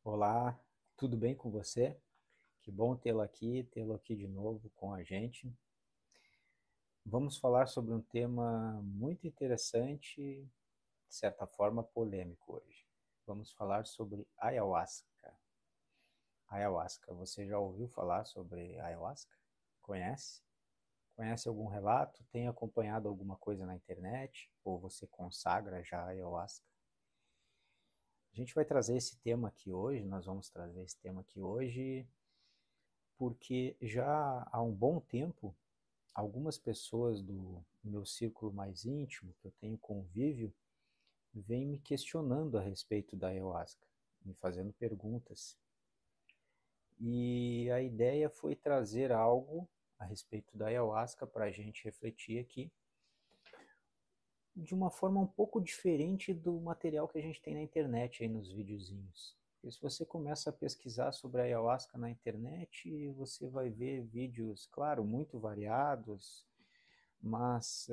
Olá, tudo bem com você? Que bom tê-lo aqui de novo com a gente. Vamos falar sobre um tema muito interessante, de certa forma polêmico hoje. Vamos falar sobre ayahuasca. Ayahuasca, você já ouviu falar sobre ayahuasca? Conhece? Conhece algum relato? Tem acompanhado alguma coisa na internet? Ou você consagra já a ayahuasca? A gente vai trazer esse tema aqui hoje, nós vamos trazer esse tema aqui hoje porque já há um bom tempo, algumas pessoas do meu círculo mais íntimo, que eu tenho convívio, vêm me questionando a respeito da ayahuasca, me fazendo perguntas. E a ideia foi trazer algo a respeito da ayahuasca para a gente refletir aqui, de uma forma um pouco diferente do material que a gente tem na internet, aí nos videozinhos. Porque se você começa a pesquisar sobre a ayahuasca na internet, você vai ver vídeos, claro, muito variados, mas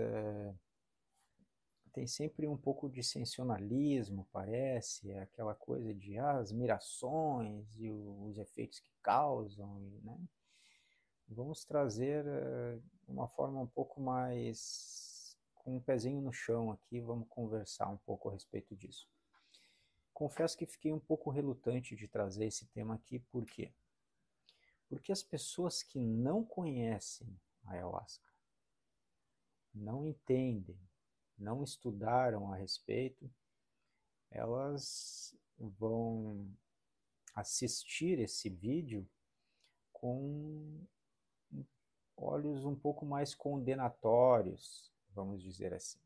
tem sempre um pouco de sensacionalismo, parece, aquela coisa de as mirações e os efeitos que causam, né? Vamos trazer uma forma um pouco mais com um pezinho no chão aqui, vamos conversar um pouco a respeito disso. Confesso que fiquei um pouco relutante de trazer esse tema aqui, por quê? Porque as pessoas que não conhecem a ayahuasca, não entendem, não estudaram a respeito, elas vão assistir esse vídeo com olhos um pouco mais condenatórios, vamos dizer assim.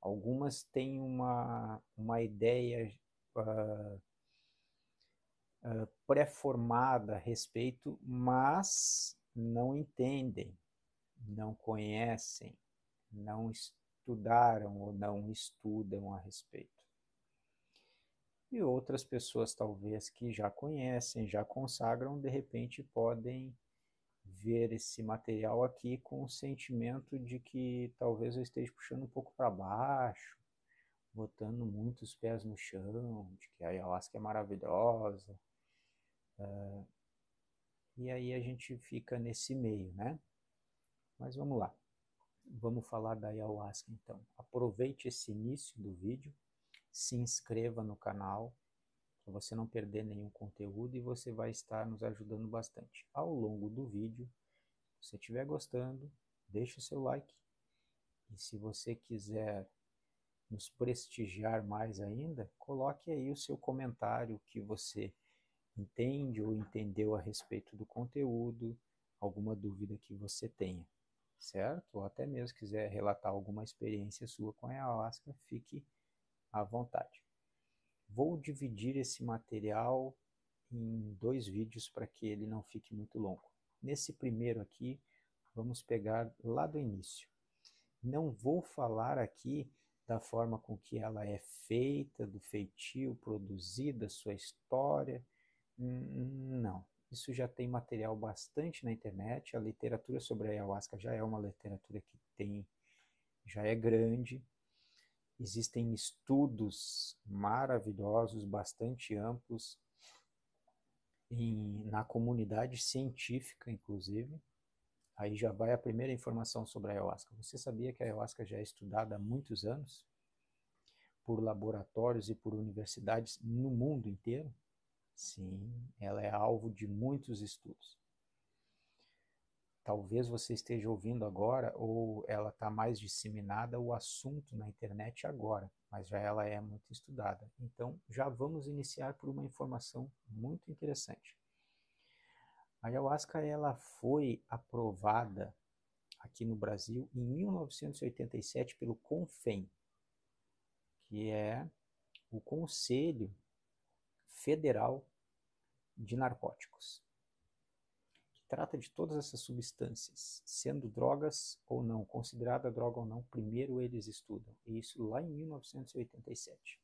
Algumas têm uma ideia uh, pré-formada a respeito, mas não entendem, não conhecem, não estudaram ou não estudam a respeito. E outras pessoas, talvez, que já conhecem, já consagram, de repente podem ver esse material aqui com o sentimento de que talvez eu esteja puxando um pouco para baixo, botando muitos pés no chão, de que a ayahuasca é maravilhosa. E aí a gente fica nesse meio, né? Mas vamos lá. Vamos falar da ayahuasca então. Aproveite esse início do vídeo, se inscreva no canal, para você não perder nenhum conteúdo e você vai estar nos ajudando bastante. Ao longo do vídeo, se você estiver gostando, deixe o seu like. E se você quiser nos prestigiar mais ainda, coloque aí o seu comentário que você entende ou entendeu a respeito do conteúdo, alguma dúvida que você tenha, certo? Ou até mesmo quiser relatar alguma experiência sua com a ayahuasca, fique à vontade. Vou dividir esse material em dois vídeos para que ele não fique muito longo. Nesse primeiro aqui, vamos pegar lá do início. Não vou falar aqui da forma com que ela é feita, do feitio, produzida, sua história. Não. Isso já tem material bastante na internet. A literatura sobre a ayahuasca já é uma literatura que tem, já é grande. Existem estudos maravilhosos, bastante amplos, na comunidade científica, inclusive. Aí já vai a primeira informação sobre a ayahuasca. Você sabia que a ayahuasca já é estudada há muitos anos por laboratórios e por universidades no mundo inteiro? Sim, ela é alvo de muitos estudos. Talvez você esteja ouvindo agora, ou ela está mais disseminada o assunto na internet agora, mas já ela é muito estudada. Então, já vamos iniciar por uma informação muito interessante. A ayahuasca ela foi aprovada aqui no Brasil em 1987 pelo CONFEN, que é o Conselho Federal de Narcóticos, que trata de todas essas substâncias, sendo drogas ou não, considerada droga ou não, primeiro eles estudam, e isso lá em 1987.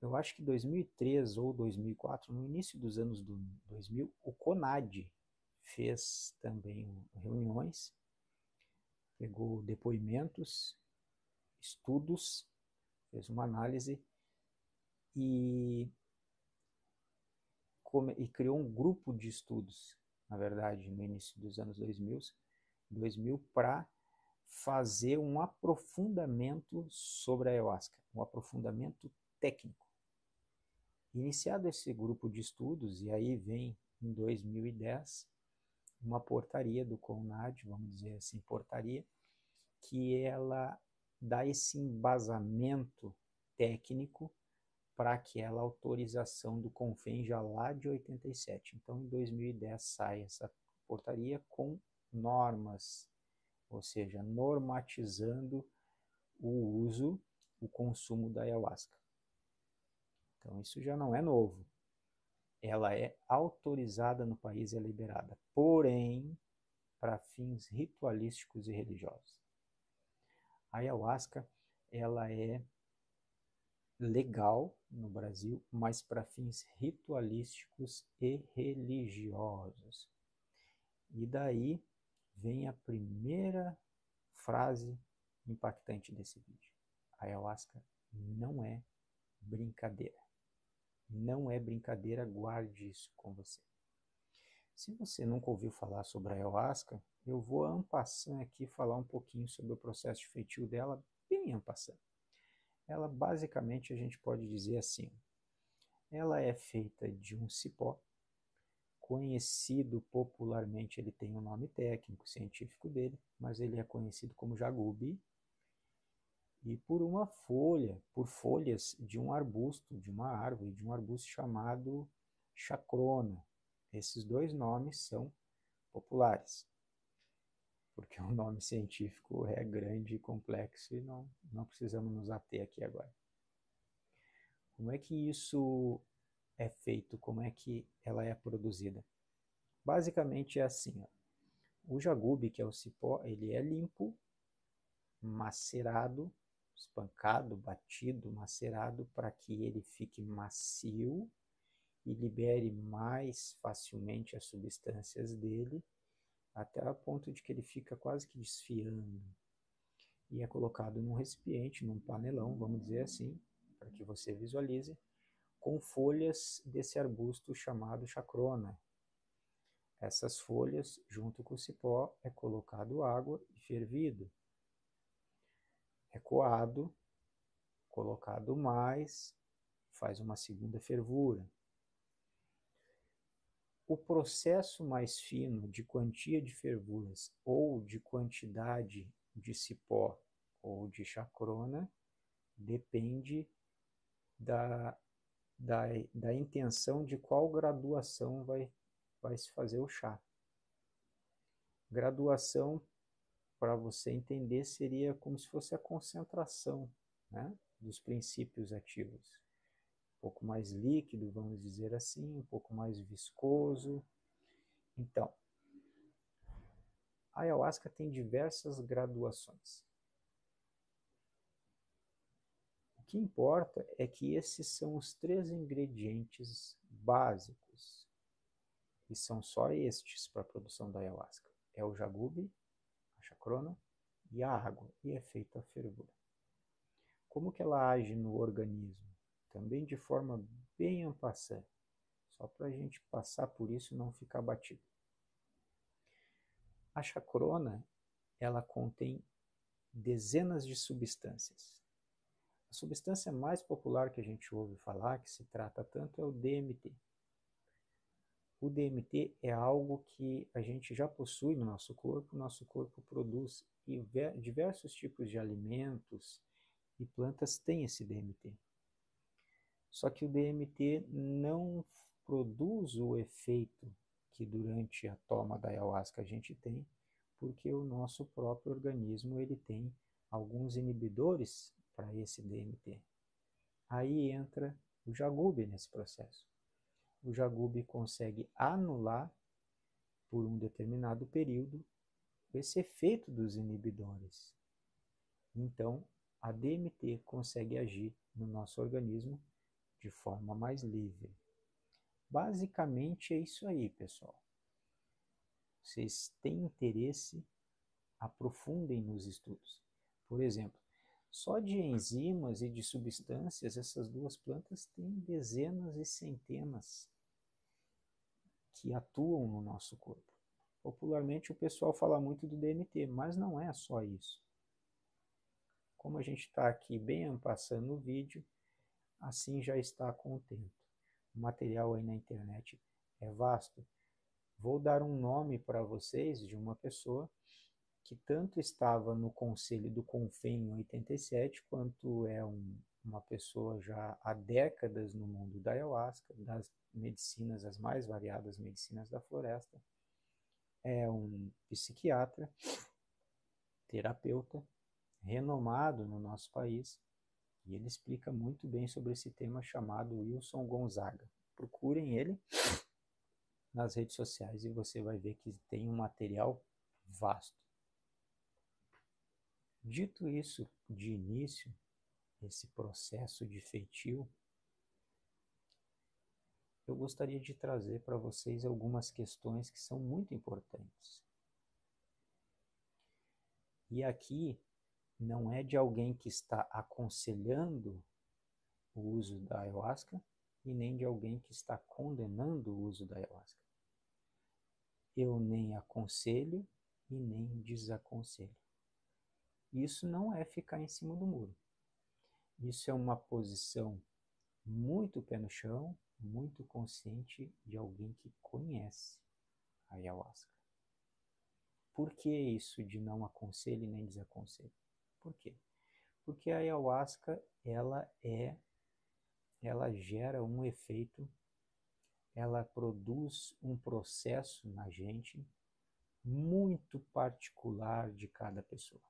Eu acho que 2003 ou 2004, no início dos anos 2000, o CONAD fez também reuniões, pegou depoimentos, estudos, fez uma análise e criou um grupo de estudos, na verdade, no início dos anos 2000 para fazer um aprofundamento sobre a ayahuasca, um aprofundamento técnico. Iniciado esse grupo de estudos, e aí vem em 2010 uma portaria do CONAD, vamos dizer assim, portaria, que ela dá esse embasamento técnico para aquela autorização do CONFEN já lá de 87. Então, em 2010 sai essa portaria com normas, ou seja, normatizando o uso, o consumo da ayahuasca. Então, isso já não é novo. Ela é autorizada no país e é liberada, porém, para fins ritualísticos e religiosos. A ayahuasca, ela é legal no Brasil, mas para fins ritualísticos e religiosos. E daí vem a primeira frase impactante desse vídeo. A ayahuasca não é brincadeira. Não é brincadeira, guarde isso com você. Se você nunca ouviu falar sobre a ayahuasca, eu vou en passant aqui falar um pouquinho sobre o processo de feitio dela, bem en passant. Ela basicamente a gente pode dizer assim, ela é feita de um cipó, conhecido popularmente, ele tem um nome técnico, científico dele, mas ele é conhecido como jagubi, e por uma folha, por folhas de um arbusto, de uma árvore, de um arbusto chamado chacrona. Esses dois nomes são populares, porque o nome científico é grande e complexo e não precisamos nos ater aqui agora. Como é que isso é feito? Como é que ela é produzida? Basicamente é assim, ó. O jagube, que é o cipó, ele é limpo, macerado, espancado, batido, macerado, para que ele fique macio e libere mais facilmente as substâncias dele, até a ponto de que ele fica quase que desfiando. E é colocado num recipiente, num panelão, vamos dizer assim, para que você visualize, com folhas desse arbusto chamado chacrona. Essas folhas, junto com o cipó, é colocado água e fervido. É coado, colocado mais, faz uma segunda fervura. O processo mais fino de quantia de fervuras ou de quantidade de cipó ou de chacrona depende da intenção de qual graduação vai se fazer o chá. Graduação, para você entender, seria como se fosse a concentração, né, dos princípios ativos. Um pouco mais líquido, vamos dizer assim, um pouco mais viscoso. Então, a ayahuasca tem diversas graduações. O que importa é que esses são os 3 ingredientes básicos, e são só estes para a produção da ayahuasca. É o jagube, a chacrona e a água, e é feita a fervura. Como que ela age no organismo? Também de forma bem en passant, só para a gente passar por isso e não ficar batido. A chacrona, ela contém dezenas de substâncias. A substância mais popular que a gente ouve falar, que se trata tanto, é o DMT. O DMT é algo que a gente já possui no nosso corpo produz, e diversos tipos de alimentos e plantas têm esse DMT. Só que o DMT não produz o efeito que durante a toma da ayahuasca a gente tem, porque o nosso próprio organismo ele tem alguns inibidores para esse DMT. Aí entra o jagube nesse processo. O jagube consegue anular, por um determinado período, esse efeito dos inibidores. Então, a DMT consegue agir no nosso organismo de forma mais livre. Basicamente é isso aí, pessoal. Vocês têm interesse, aprofundem nos estudos. Por exemplo, Só de enzimas e de substâncias, essas duas plantas têm dezenas e centenas que atuam no nosso corpo. Popularmente o pessoal fala muito do DMT, mas não é só isso. Como a gente está aqui bem passando no vídeo, assim já está com o tempo. O material aí na internet é vasto. Vou dar um nome para vocês de uma pessoa que tanto estava no conselho do CONFEM em 87, quanto é uma pessoa já há décadas no mundo da ayahuasca, das medicinas, as mais variadas medicinas da floresta. É um psiquiatra, terapeuta, renomado no nosso país, e ele explica muito bem sobre esse tema chamado Wilson Gonzaga. Procurem ele nas redes sociais e você vai ver que tem um material vasto. Dito isso, de início, esse processo de feitio, eu gostaria de trazer para vocês algumas questões que são muito importantes. E aqui não é de alguém que está aconselhando o uso da ayahuasca e nem de alguém que está condenando o uso da ayahuasca. Eu nem aconselho e nem desaconselho. Isso não é ficar em cima do muro. Isso é uma posição muito pé no chão, muito consciente de alguém que conhece a ayahuasca. Por que isso de não aconselho e nem desaconselho? Por quê? Porque a ayahuasca, ela gera um efeito, ela produz um processo na gente muito particular de cada pessoa.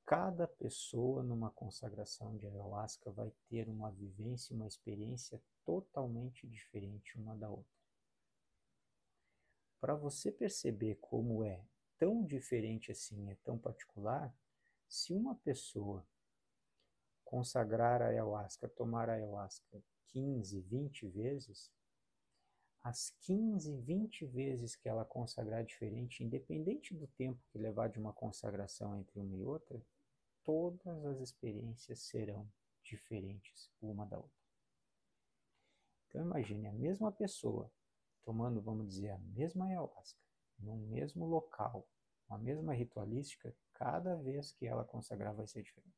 Cada pessoa numa consagração de ayahuasca vai ter uma vivência, uma experiência totalmente diferente uma da outra. Para você perceber como é tão diferente assim, é tão particular, se uma pessoa consagrar a ayahuasca, tomar a ayahuasca 15, 20 vezes, as 15, 20 vezes que ela consagrar diferente, independente do tempo que levar de uma consagração entre uma e outra, todas as experiências serão diferentes uma da outra. Então imagine a mesma pessoa tomando, vamos dizer, a mesma ayahuasca, no mesmo local, a mesma ritualística, cada vez que ela consagrar vai ser diferente.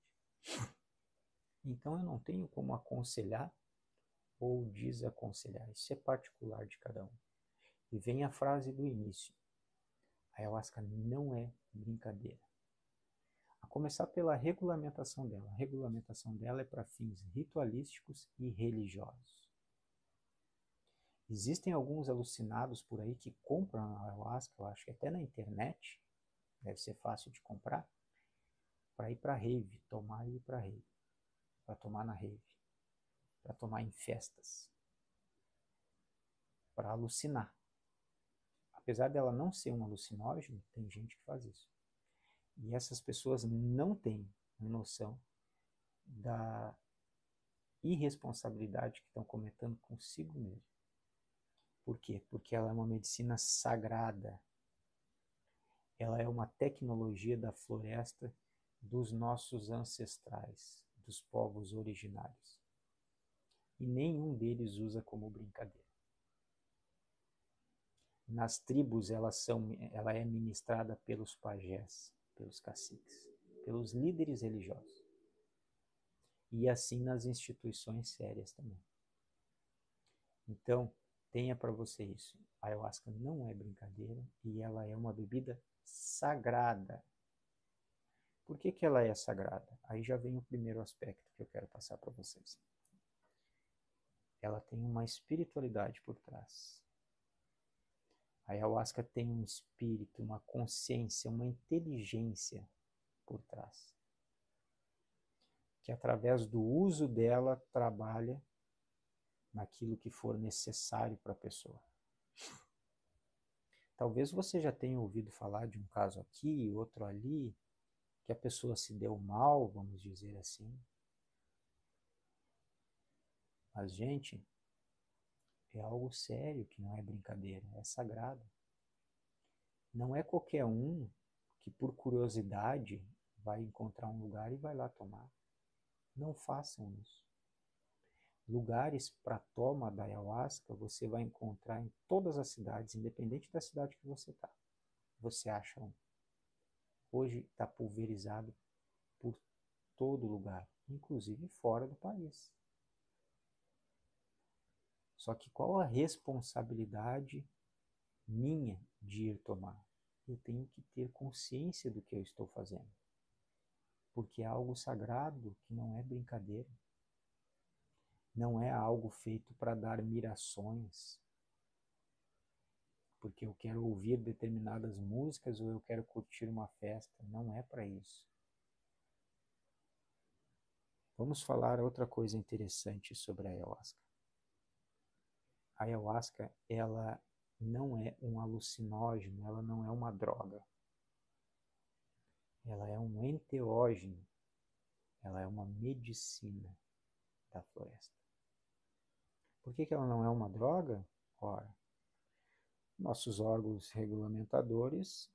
Então eu não tenho como aconselhar ou desaconselhar, isso é particular de cada um. E vem a frase do início: a ayahuasca não é brincadeira. A começar pela regulamentação dela. A regulamentação dela é para fins ritualísticos e religiosos. Existem alguns alucinados por aí que compram a ayahuasca, eu acho que até na internet, deve ser fácil de comprar, para ir para rave, tomar e ir para rave, para tomar na rave, para tomar em festas, para alucinar. Apesar dela não ser um alucinógeno, tem gente que faz isso. E essas pessoas não têm noção da irresponsabilidade que estão cometendo consigo mesmo. Por quê? Porque ela é uma medicina sagrada. Ela é uma tecnologia da floresta dos nossos ancestrais, dos povos originários. E nenhum deles usa como brincadeira. Nas tribos ela é ministrada pelos pajés, pelos caciques, pelos líderes religiosos. E assim nas instituições sérias também. Então, tenha para você isso. A ayahuasca não é brincadeira e ela é uma bebida sagrada. Por que ela é sagrada? Aí já vem o primeiro aspecto que eu quero passar para vocês. Ela tem uma espiritualidade por trás. A ayahuasca tem um espírito, uma consciência, uma inteligência por trás, que através do uso dela trabalha naquilo que for necessário para a pessoa. Talvez você já tenha ouvido falar de um caso aqui, outro ali, que a pessoa se deu mal, vamos dizer assim. Mas, gente, é algo sério, que não é brincadeira, é sagrado. Não é qualquer um que, por curiosidade, vai encontrar um lugar e vai lá tomar. Não façam isso. Lugares para toma da ayahuasca você vai encontrar em todas as cidades, independente da cidade que você está. Você acha um. Hoje está pulverizado por todo lugar, inclusive fora do país. Só que qual a responsabilidade minha de ir tomar? Eu tenho que ter consciência do que eu estou fazendo. Porque é algo sagrado que não é brincadeira. Não é algo feito para dar mirações. Porque eu quero ouvir determinadas músicas ou eu quero curtir uma festa. Não é para isso. Vamos falar outra coisa interessante sobre a ayahuasca. A ayahuasca, ela não é um alucinógeno, ela não é uma droga. Ela é um enteógeno, ela é uma medicina da floresta. Por que ela não é uma droga? Ora, nossos órgãos regulamentadores,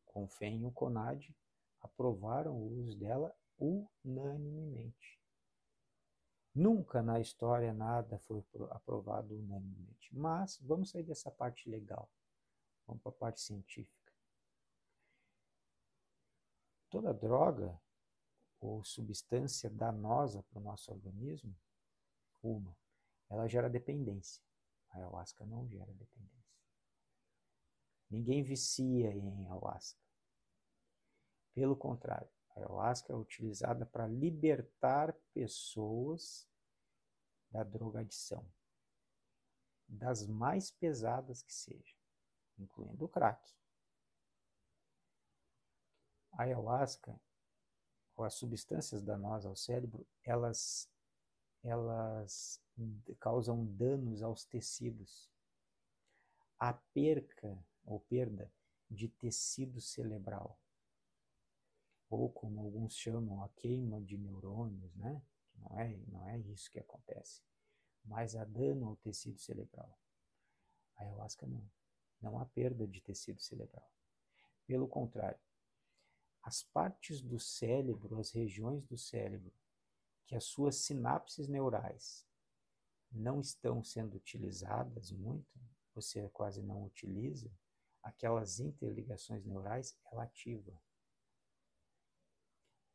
CONFEN e o CONAD, aprovaram o uso dela unanimemente. Nunca na história nada foi aprovado unanimemente. Mas vamos sair dessa parte legal. Vamos para a parte científica. Toda droga ou substância danosa para o nosso organismo, ela gera dependência. A ayahuasca não gera dependência. Ninguém vicia em ayahuasca. Pelo contrário, a ayahuasca é utilizada para libertar pessoas da drogadição, das mais pesadas que sejam, incluindo o crack. A ayahuasca, ou as substâncias danosas ao cérebro, elas causam danos aos tecidos. A perca ou perda de tecido cerebral, ou como alguns chamam, a queima de neurônios, né? Não é isso que acontece, mas há dano ao tecido cerebral. A ayahuasca não há perda de tecido cerebral. Pelo contrário, as partes do cérebro, as regiões do cérebro, que as suas sinapses neurais não estão sendo utilizadas muito, você quase não utiliza, aquelas interligações neurais, ela ativa.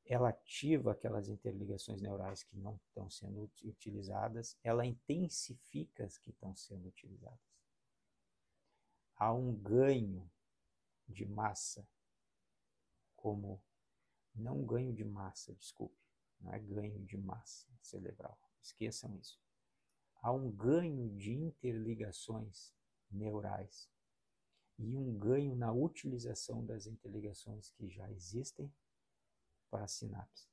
Ela ativa aquelas interligações neurais que não estão sendo utilizadas, ela intensifica as que estão sendo utilizadas. Há um ganho de massa, não ganho de massa, desculpe, não é ganho de massa cerebral, esqueçam isso. Há um ganho de interligações neurais e um ganho na utilização das interligações que já existem para as sinapses.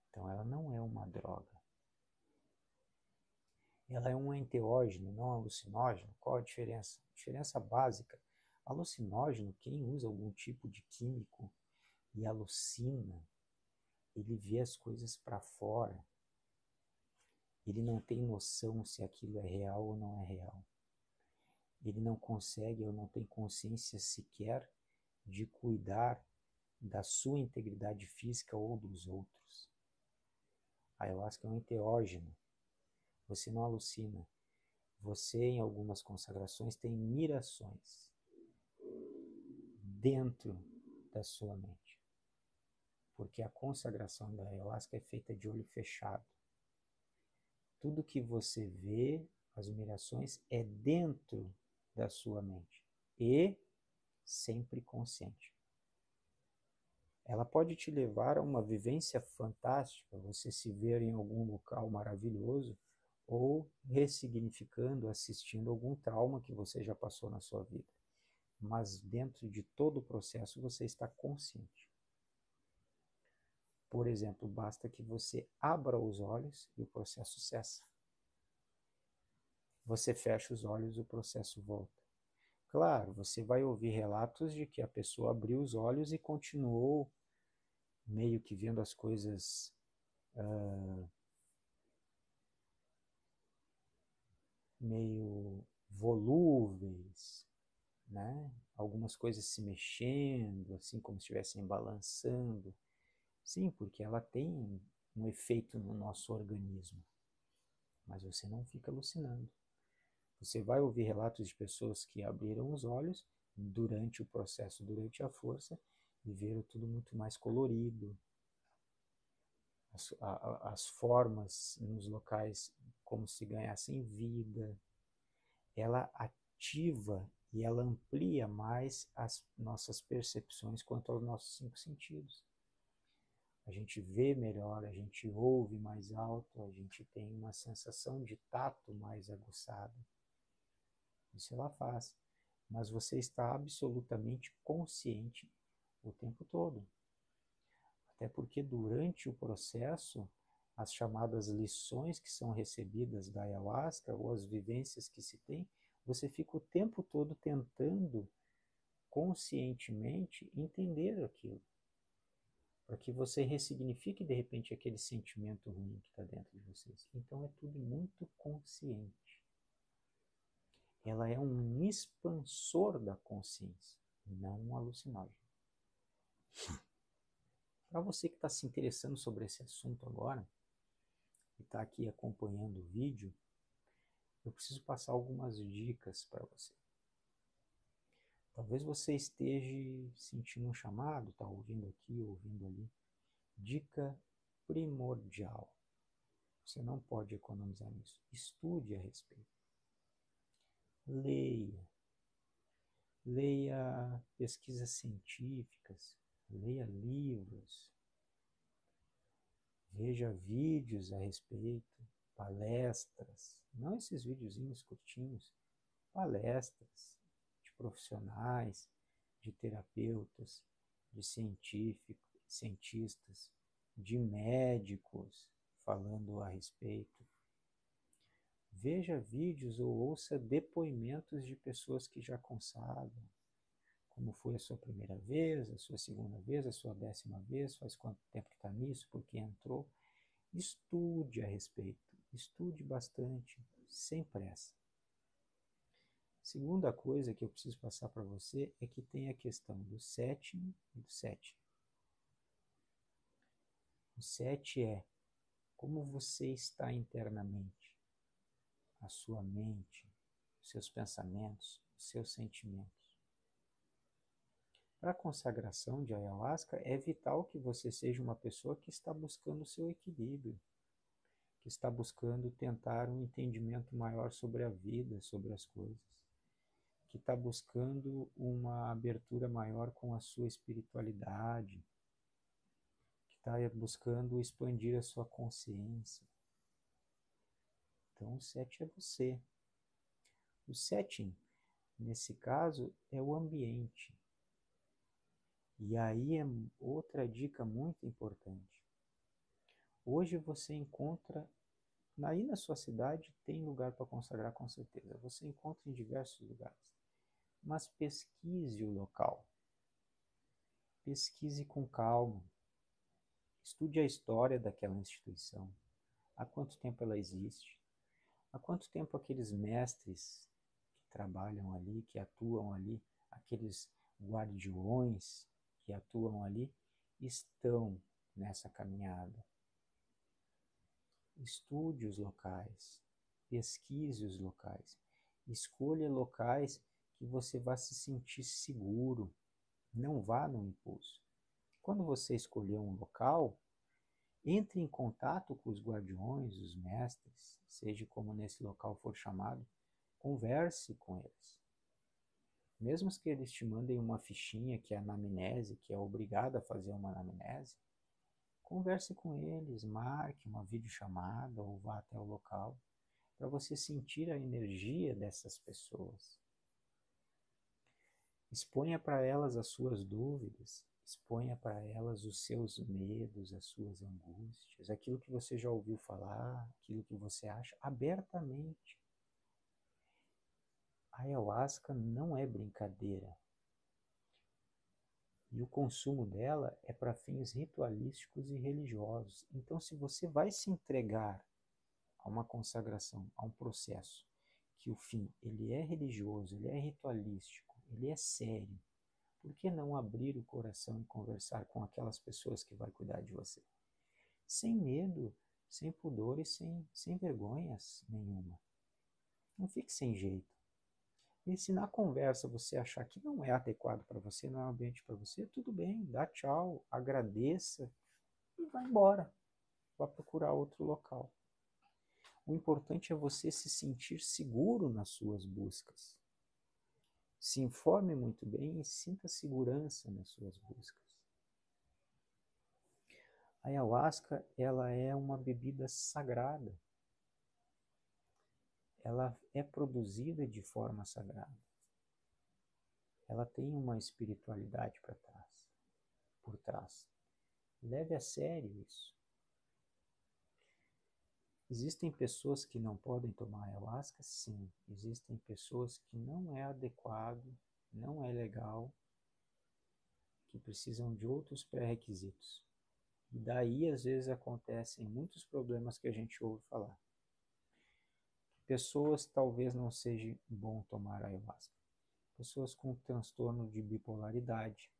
Então ela não é uma droga. Ela é um enteógeno, não alucinógeno. Qual a diferença? A diferença básica. Alucinógeno, quem usa algum tipo de químico e alucina, ele vê as coisas para fora. Ele não tem noção se aquilo é real ou não é real. Ele não consegue ou não tem consciência sequer de cuidar da sua integridade física ou dos outros. A ayahuasca é um enteógeno. Você não alucina. Você, em algumas consagrações, tem mirações dentro da sua mente. Porque a consagração da ayahuasca é feita de olho fechado. Tudo que você vê, as mirações, é dentro da sua mente e sempre consciente. Ela pode te levar a uma vivência fantástica, você se ver em algum local maravilhoso ou ressignificando, assistindo algum trauma que você já passou na sua vida. Mas dentro de todo o processo você está consciente. Por exemplo, basta que você abra os olhos e o processo cessa. Você fecha os olhos e o processo volta. Claro, você vai ouvir relatos de que a pessoa abriu os olhos e continuou meio que vendo as coisas meio volúveis, né? algumas coisas se mexendo, assim como se estivessem balançando. Sim, porque ela tem um efeito no nosso organismo, mas você não fica alucinando. Você vai ouvir relatos de pessoas que abriram os olhos durante o processo, durante a força, e viram tudo muito mais colorido. As formas nos locais como se ganhassem vida. Ela ativa e ela amplia mais as nossas percepções quanto aos nossos 5 sentidos. A gente vê melhor, a gente ouve mais alto, a gente tem uma sensação de tato mais aguçada. Isso ela faz. Mas você está absolutamente consciente o tempo todo. Até porque durante o processo, as chamadas lições que são recebidas da ayahuasca, ou as vivências que se tem, você fica o tempo todo tentando conscientemente entender aquilo. Para que você ressignifique de repente aquele sentimento ruim que está dentro de vocês. Então é tudo muito consciente. Ela é um expansor da consciência, não um alucinógeno. Para você que está se interessando sobre esse assunto agora, e está aqui acompanhando o vídeo, eu preciso passar algumas dicas para você. Talvez você esteja sentindo um chamado, está ouvindo aqui, ouvindo ali. Dica primordial. Você não pode economizar nisso. Estude a respeito. Leia. Leia pesquisas científicas. Leia livros. Veja vídeos a respeito. Palestras. Não esses videozinhos curtinhos. Palestras de profissionais, de terapeutas, de cientistas, de médicos falando a respeito. Veja vídeos ou ouça depoimentos de pessoas que já consagram. Como foi a sua primeira vez, a sua segunda vez, a sua 10ª vez, faz quanto tempo que está nisso, por que entrou. Estude a respeito, estude bastante, sem pressa. Segunda coisa que eu preciso passar para você é que tem a questão do sétimo e do sétimo. O 7 é como você está internamente, a sua mente, os seus pensamentos, os seus sentimentos. Para a consagração de ayahuasca, é vital que você seja uma pessoa que está buscando o seu equilíbrio, que está buscando tentar um entendimento maior sobre a vida, sobre as coisas, que está buscando uma abertura maior com a sua espiritualidade, que está buscando expandir a sua consciência. Então, o 7 é você. O setting, nesse caso, é o ambiente. E aí é outra dica muito importante. Hoje você encontra, aí na sua cidade tem lugar para consagrar com certeza. Você encontra em diversos lugares. Mas pesquise o local. Pesquise com calma. Estude a história daquela instituição. Há quanto tempo ela existe? Há quanto tempo aqueles mestres que trabalham ali, que atuam ali, aqueles guardiões que atuam ali, estão nessa caminhada? Estude os locais, pesquise os locais, escolha locais que você vá se sentir seguro, não vá no impulso. Quando você escolher um local, entre em contato com os guardiões, os mestres, seja como nesse local for chamado, converse com eles. Mesmo que eles te mandem uma fichinha que é anamnese, que é obrigado a fazer uma anamnese, converse com eles, marque uma videochamada ou vá até o local para você sentir a energia dessas pessoas. Exponha para elas as suas dúvidas, exponha para elas os seus medos, as suas angústias, aquilo que você já ouviu falar, aquilo que você acha, abertamente. A ayahuasca não é brincadeira. E o consumo dela é para fins ritualísticos e religiosos. Então, se você vai se entregar a uma consagração, a um processo, que o fim ele é religioso, ele é ritualístico, ele é sério. Por que não abrir o coração e conversar com aquelas pessoas que vai cuidar de você? Sem medo, sem pudor e sem vergonhas nenhuma. Não fique sem jeito. E se na conversa você achar que não é adequado para você, não é ambiente para você, tudo bem, dá tchau, agradeça e vai embora. Vá procurar outro local. O importante é você se sentir seguro nas suas buscas. Se informe muito bem e sinta segurança nas suas buscas. A ayahuasca, ela é uma bebida sagrada. Ela é produzida de forma sagrada. Ela tem uma espiritualidade por trás. Leve a sério isso. Existem pessoas que não podem tomar ayahuasca? Sim. Existem pessoas que não é adequado, não é legal, que precisam de outros pré-requisitos. E daí, às vezes, acontecem muitos problemas que a gente ouve falar. Pessoas talvez não seja bom tomar ayahuasca. Pessoas com transtorno de bipolaridade.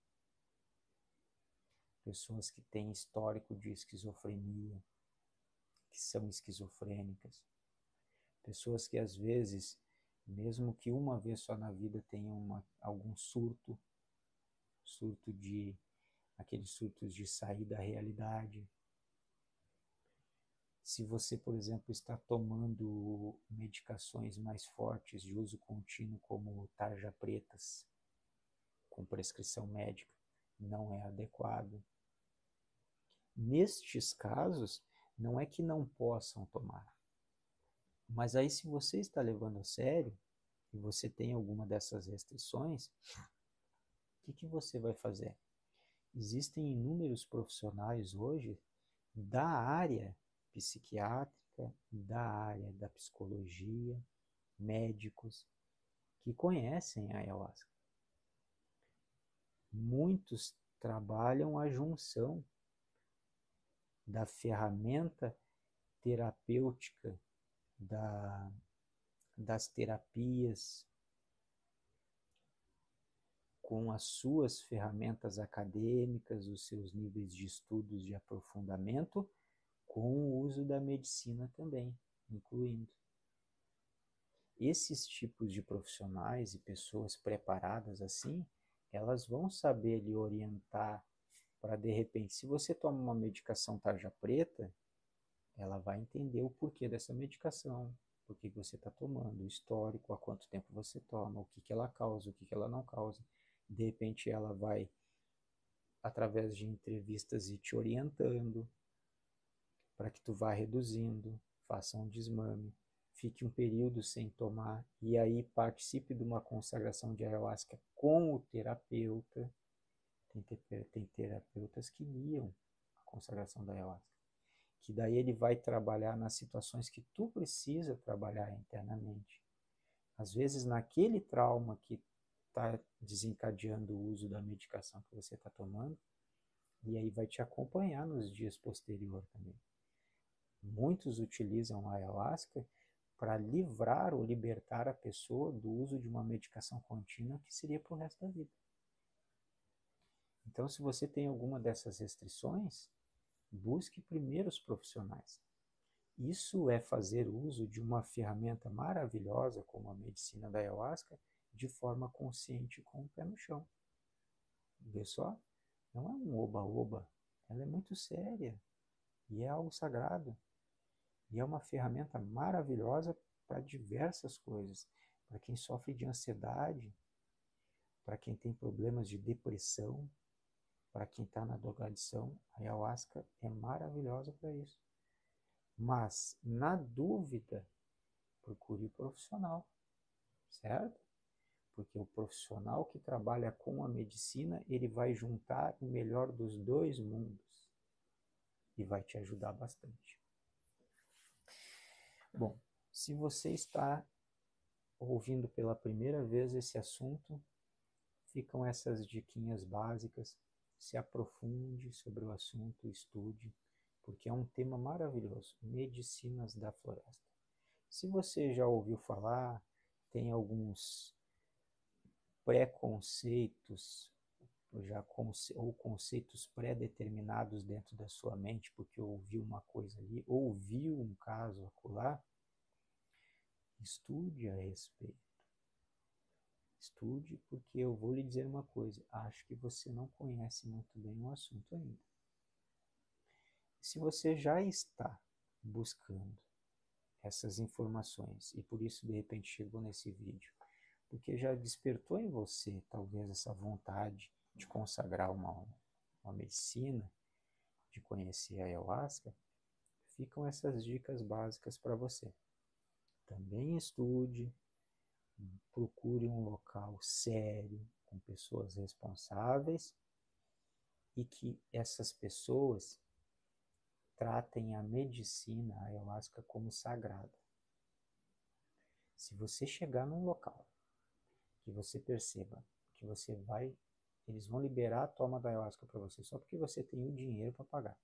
Pessoas que têm histórico de esquizofrenia, que são esquizofrênicas. Pessoas que às vezes, mesmo que uma vez só na vida, tenham algum surto de aqueles surtos de sair da realidade. Se você, por exemplo, está tomando medicações mais fortes de uso contínuo, como tarja pretas, com prescrição médica, não é adequado. Nestes casos, não é que não possam tomar. Mas aí, se você está levando a sério, e você tem alguma dessas restrições, o que você vai fazer? Existem inúmeros profissionais hoje da área psiquiátrica, da área da psicologia, médicos, que conhecem a ayahuasca. Muitos trabalham a junção da ferramenta terapêutica, das terapias, com as suas ferramentas acadêmicas, os seus níveis de estudos de aprofundamento, com o uso da medicina também, incluindo. Esses tipos de profissionais e pessoas preparadas assim, elas vão saber lhe orientar para, de repente, se você toma uma medicação tarja preta, ela vai entender o porquê dessa medicação, por que você está tomando, o histórico, há quanto tempo você toma, o que ela causa, o que ela não causa. De repente ela vai, através de entrevistas, ir te orientando para que tu vá reduzindo, faça um desmame, fique um período sem tomar e aí participe de uma consagração de ayahuasca com o terapeuta. Tem terapeutas que guiam a consagração da ayahuasca, que daí ele vai trabalhar nas situações que tu precisa trabalhar internamente. Às vezes naquele trauma que está desencadeando o uso da medicação que você está tomando, e aí vai te acompanhar nos dias posteriores também. Muitos utilizam a ayahuasca para livrar ou libertar a pessoa do uso de uma medicação contínua que seria para o resto da vida. Então, se você tem alguma dessas restrições, busque primeiro os profissionais. Isso é fazer uso de uma ferramenta maravilhosa como a medicina da ayahuasca de forma consciente com o pé no chão. Vê só? Não é um oba-oba. Ela é muito séria e é algo sagrado. E é uma ferramenta maravilhosa para diversas coisas. Para quem sofre de ansiedade, para quem tem problemas de depressão, para quem está na drogadição, a ayahuasca é maravilhosa para isso. Mas, na dúvida, procure o profissional, certo? Porque o profissional que trabalha com a medicina, ele vai juntar o melhor dos dois mundos e vai te ajudar bastante. Bom, se você está ouvindo pela primeira vez esse assunto, ficam essas diquinhas básicas. Se aprofunde sobre o assunto, estude, porque é um tema maravilhoso, medicinas da floresta. Se você já ouviu falar, tem alguns preconceitos ou conceitos pré-determinados dentro da sua mente, porque ouviu uma coisa ali, ouviu um caso acolá, estude a respeito. Estude, porque eu vou lhe dizer uma coisa, acho que você não conhece muito bem o assunto ainda. Se você já está buscando essas informações e por isso de repente chegou nesse vídeo, porque já despertou em você talvez essa vontade de consagrar uma medicina, de conhecer a ayahuasca, ficam essas dicas básicas para você. Também estude, procure um local sério, com pessoas responsáveis e que essas pessoas tratem a medicina, a ayahuasca, como sagrada. Se você chegar num local que você perceba que eles vão liberar a toma da ayahuasca para você só porque você tem o dinheiro para pagar.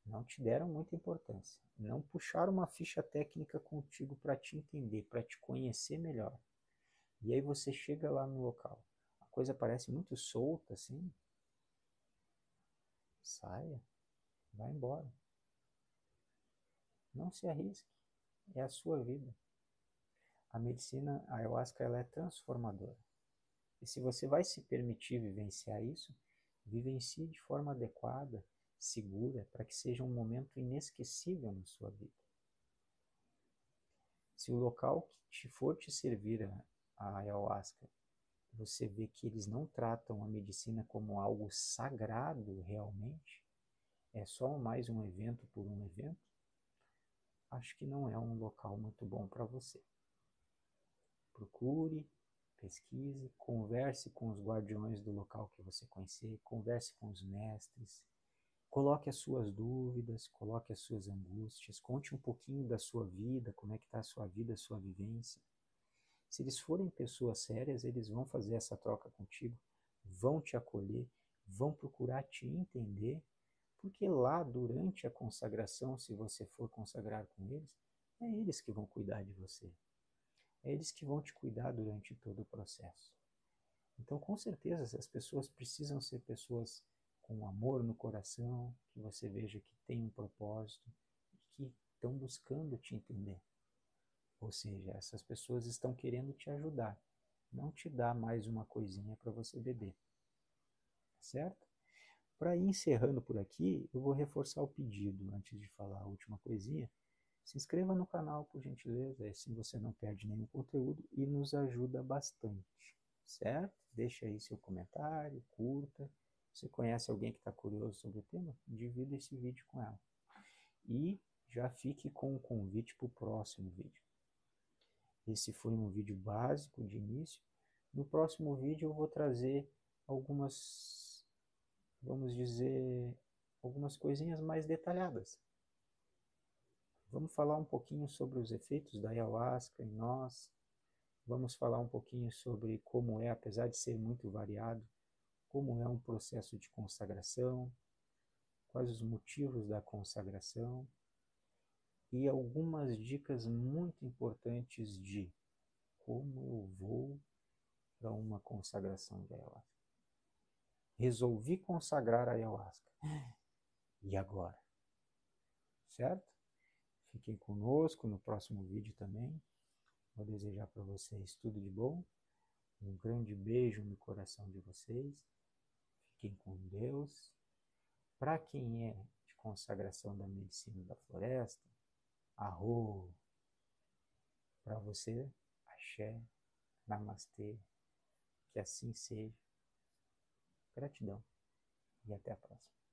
Não te deram muita importância. Não puxaram uma ficha técnica contigo para te entender, para te conhecer melhor. E aí você chega lá no local. A coisa parece muito solta, assim. Saia. Vai embora. Não se arrisque. É a sua vida. A medicina, a ayahuasca, ela é transformadora. E se você vai se permitir vivenciar isso, vivencie de forma adequada, segura, para que seja um momento inesquecível na sua vida. Se o local que for te servir a ayahuasca, você vê que eles não tratam a medicina como algo sagrado realmente, é só mais um evento por um evento, acho que não é um local muito bom para você. Procure, pesquise, converse com os guardiões do local que você conhecer, converse com os mestres, coloque as suas dúvidas, coloque as suas angústias, conte um pouquinho da sua vida, como é que está a sua vida, a sua vivência. Se eles forem pessoas sérias, eles vão fazer essa troca contigo, vão te acolher, vão procurar te entender, porque lá, durante a consagração, se você for consagrar com eles, é eles que vão cuidar de você. É eles que vão te cuidar durante todo o processo. Então, com certeza, essas pessoas precisam ser pessoas com amor no coração, que você veja que tem um propósito e que estão buscando te entender. Ou seja, essas pessoas estão querendo te ajudar, não te dar mais uma coisinha para você beber. Certo? Para ir encerrando por aqui, eu vou reforçar o pedido antes de falar a última coisinha. Se inscreva no canal, por gentileza, assim você não perde nenhum conteúdo e nos ajuda bastante, certo? Deixa aí seu comentário, curta. Se conhece alguém que está curioso sobre o tema, divida esse vídeo com ela. E já fique com o convite para o próximo vídeo. Esse foi um vídeo básico de início. No próximo vídeo eu vou trazer algumas, vamos dizer, algumas coisinhas mais detalhadas. Vamos falar um pouquinho sobre os efeitos da ayahuasca em nós. Vamos falar um pouquinho sobre como é, apesar de ser muito variado, como é um processo de consagração, quais os motivos da consagração e algumas dicas muito importantes de como eu vou para uma consagração de ayahuasca. Resolvi consagrar a ayahuasca. E agora? Certo? Fiquem conosco no próximo vídeo também. Vou desejar para vocês tudo de bom. Um grande beijo no coração de vocês. Fiquem com Deus. Para quem é de consagração da medicina da floresta, arro. Para você, axé, namastê. Que assim seja. Gratidão e até a próxima.